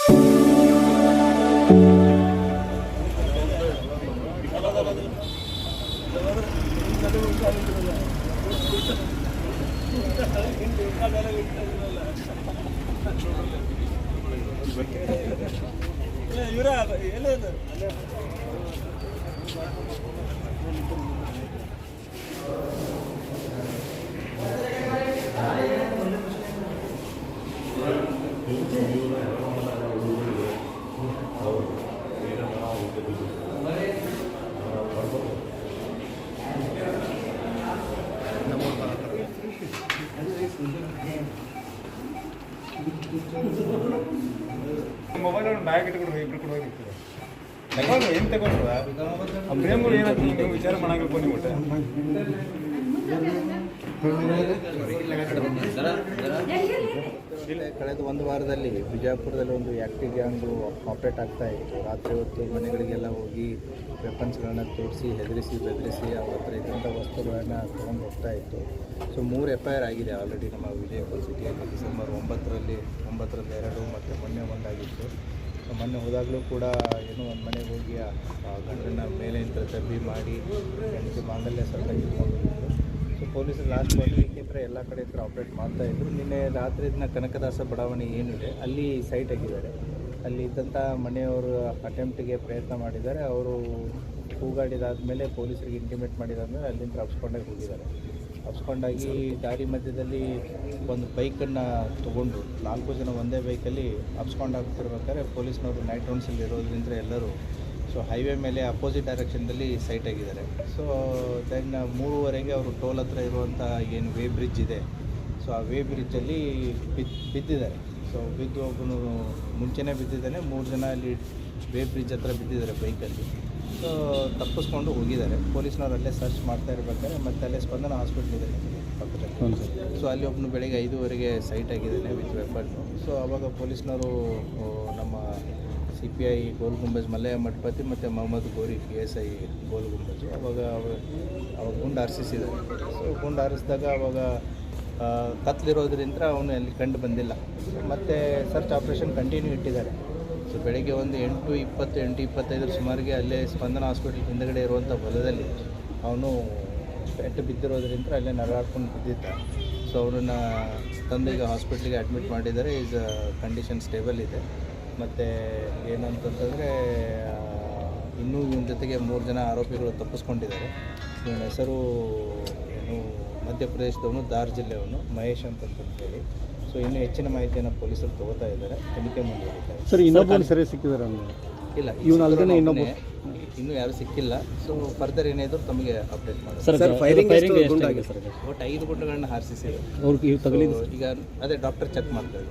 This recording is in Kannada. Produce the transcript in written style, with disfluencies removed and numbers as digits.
ಮೊಬೈಲ್ ಬ್ಯಾಗ್ ಇಟ್ಕೊಂಡು ಇಬ್ರು ಕೂಡ ಹೋಗಿರ್ತೀವಿ ತಗೊಂಡು ಏನು ತಗೊಂಡ್ರು ಪ್ರೇಮ್ಗಳು ಏನಾಗ್ತದೆ ನೀವು ವಿಚಾರ ಮಾಡಬೇಕು ನೀವು ಕಳೆದ ಒಂದು ವಾರದಲ್ಲಿ ಬಿಜಾಪುರದಲ್ಲಿ ಒಂದು ಆ್ಯಕ್ಟಿವ್ ಗ್ಯಾಂಗು ಆಪ್ರೇಟ್ ಆಗ್ತಾ ಇತ್ತು. ರಾತ್ರಿ ಹೊತ್ತು ಮನೆಗಳಿಗೆಲ್ಲ ಹೋಗಿ ವೆಪನ್ಸ್ಗಳನ್ನ ತೋರಿಸಿ ಬೆದರಿಸಿ ಅವ್ರ ಹತ್ರ ಇದ್ದಂಥ ವಸ್ತುಗಳನ್ನು ತೊಗೊಂಡು ಹೋಗ್ತಾ ಇತ್ತು. ಸೊ 3 FIR ಆಗಿದೆ ಆಲ್ರೆಡಿ ನಮ್ಮ ವಿಜಯಪುರ ಸಿಟಿಯಲ್ಲಿ. ಡಿಸೆಂಬರ್ 9ರಲ್ಲಿ 2 ಮತ್ತು ಮೊನ್ನೆ ಒಂದಾಗಿತ್ತು. ಸೊ ಮೊನ್ನೆ ಹೋದಾಗಲೂ ಕೂಡ ಏನೋ ಒಂದು ಮನೆಗೆ ಹೋಗಿ ಗಂಡನ ಮೇಲೆ ಇಂಥ ತಬ್ಬಿ ಮಾಡಿ ಹೆಂಡತಿ ಮಾಂಗಲ್ಯ ಸತ್ತ ಇಟ್ಕೊಂಡಿತ್ತು. ಸೊ ಪೊಲೀಸರು ಲಾಸ್ಟ್ 1 ವೀಕಿಂದ ಎಲ್ಲ ಕಡೆ ಆಪ್ರೇಟ್ ಮಾಡ್ತಾಯಿದ್ರು. ನಿನ್ನೆ ರಾತ್ರಿ ಇದನ್ನ ಕನಕದಾಸ ಬಡಾವಣೆ ಏನಿದೆ ಅಲ್ಲಿ ಸೈಟ್ ಆಗಿದ್ದಾರೆ. ಅಲ್ಲಿ ಇದ್ದಂಥ ಮನೆಯವರು ಅಟೆಂಪ್ಟಿಗೆ ಪ್ರಯತ್ನ ಮಾಡಿದ್ದಾರೆ. ಅವರು ಕೂಗಾಡಿದಾದಮೇಲೆ ಪೊಲೀಸರಿಗೆ ಇಂಟಿಮೇಟ್ ಮಾಡಿದಾದ್ಮೇಲೆ ಅಲ್ಲಿಂದ ತಪ್ಪಿಸ್ಕೊಂಡಾಗಿ ಹೋಗಿದ್ದಾರೆ. ತಪ್ಪಿಸ್ಕೊಂಡಾಗಿ ದಾರಿ ಮಧ್ಯದಲ್ಲಿ ಒಂದು ಬೈಕನ್ನು ತೊಗೊಂಡು 4 ಜನ ಒಂದೇ ಬೈಕಲ್ಲಿ ತಪ್ಪಿಸ್ಕೊಂಡಾಗ್ತಿರ್ಬೇಕಾದ್ರೆ ಪೊಲೀಸ್ನವರು ನೈಟ್ ರೌಂಡ್ಸಲ್ಲಿ ಇರೋದ್ರಿಂದ ಎಲ್ಲರೂ ಸೊ ಹೈವೇ ಮೇಲೆ ಅಪೋಸಿಟ್ ಡೈರೆಕ್ಷನ್ದಲ್ಲಿ ಸೈಟ್ ಆಗಿದ್ದಾರೆ. ಸೊ ದೆನ್ 3:15 ಅವರು ಟೋಲ್ ಹತ್ರ ಇರುವಂಥ ಏನು ವೇ ಬ್ರಿಡ್ಜ್ ಇದೆ, ಸೊ ಆ ವೇ ಬ್ರಿಡ್ಜಲ್ಲಿ ಬಿದ್ದಿದ್ದಾರೆ. ಸೊ ಬಿದ್ದು ಒಬ್ಬನು ಮುಂಚೆನೇ ಬಿದ್ದಿದ್ದಾನೆ. 3 ಜನ ಅಲ್ಲಿ ವೇ ಬ್ರಿಡ್ಜ್ ಹತ್ರ ಬಿದ್ದಿದ್ದಾರೆ ಬೈಕಲ್ಲಿ. ಸೊ ತಪ್ಪಿಸ್ಕೊಂಡು ಹೋಗಿದ್ದಾರೆ. ಪೊಲೀಸ್ನವ್ರು ಅಲ್ಲೇ ಸರ್ಚ್ ಮಾಡ್ತಾ ಇರಬೇಕಾದ್ರೆ ಮತ್ತೆ ಅಲ್ಲೇ ಸ್ಪಂದನ ಹಾಸ್ಪಿಟ್ಲ್ ಇದೆ ಪಕ್ಕದಲ್ಲಿ. ಸೊ ಅಲ್ಲಿ ಒಬ್ಬನು ಬೆಳಗ್ಗೆ 5:15 ಸೈಟ್ ಆಗಿದ್ದಾನೆ ವಿತ್ ವೆಪನ್ನು. ಸೊ ಆವಾಗ ಪೊಲೀಸ್ನವರು ನಮ್ಮ CPI ಗೋಲ್ ಗುಂಬಜ್ ಮಲ್ಲಯ್ಯ ಮಠಪತಿ ಮತ್ತು ಮೊಹಮ್ಮದ್ ಗೋರಿ PSI ಗೋಲ್ ಗುಂಬಜ್ ಅವಾಗ ಗುಂಡು ಹಾರಿಸಿದ್ದಾರೆ. ಸೊ ಗುಂಡು ಹಾರಿಸಿದಾಗ ಅವಾಗ ಕತ್ಲಿರೋದ್ರಿಂದ ಅವನು ಅಲ್ಲಿ ಕಂಡು ಬಂದಿಲ್ಲ. ಮತ್ತು ಸರ್ಚ್ ಆಪ್ರೇಷನ್ ಕಂಟಿನ್ಯೂ ಇಟ್ಟಿದ್ದಾರೆ. ಸೊ ಬೆಳಗ್ಗೆ ಒಂದು 8:20 8:25 ಸುಮಾರಿಗೆ ಅಲ್ಲೇ ಸ್ಪಂದನ ಹಾಸ್ಪಿಟಲ್ ಹಿಂದುಗಡೆ ಇರುವಂಥ ಹೊಲದಲ್ಲಿ ಅವನು ಪೆಟ್ಟು ಬಿದ್ದಿರೋದ್ರಿಂದ ಅಲ್ಲೇ ನರಳಾಡ್ಕೊಂಡು ಬಿದ್ದಿದ್ದ. ಸೊ ಅವನನ್ನು ತಂದು ಈಗ ಹಾಸ್ಪಿಟ್ಲಿಗೆ ಅಡ್ಮಿಟ್ ಮಾಡಿದ್ದಾರೆ. ಈಸ್ ಕಂಡೀಷನ್ ಸ್ಟೇಬಲ್ ಇದೆ. ಮತ್ತು ಏನಂತಂತಂದರೆ ಇನ್ನೂ ಇವನ ಜೊತೆಗೆ 3 ಜನ ಆರೋಪಿಗಳು ತಪ್ಪಿಸ್ಕೊಂಡಿದ್ದಾರೆ. ಇವನ ಹೆಸರು ಏನು ಮಧ್ಯಪ್ರದೇಶದವನು, ಧಾರ್ ಜಿಲ್ಲೆಯವನು, ಮಹೇಶ್ ಅಂತಂತೇಳಿ. ಸೊ ಇನ್ನೂ ಹೆಚ್ಚಿನ ಮಾಹಿತಿಯನ್ನು ಪೊಲೀಸರು ತಗೋತಾ ಇದ್ದಾರೆ. ತನಿಖೆ ಮುಂದುವರಿತಾರೆ. ಸರ್ ಇನ್ನೊಬ್ಬರು ಸರಿ ಸಿಕ್ಕಿದ್ದಾರೆ? ಇಲ್ಲ, ಇನ್ನೂ ಯಾರು ಸಿಕ್ಕಿಲ್ಲ. ಸೊ ಫರ್ದರ್ ಏನಾದರೂ ತಮಗೆ ಅಪ್ಡೇಟ್ ಮಾಡಿ. ಒಟ್ಟು 5 ಗುಂಡುಗಳನ್ನ ಹಾರಿಸಿದ್ದಾರೆ. ಈಗ ಅದೇ ಡಾಕ್ಟರ್ ಚೆಕ್ ಮಾಡ್ತಾರೆ.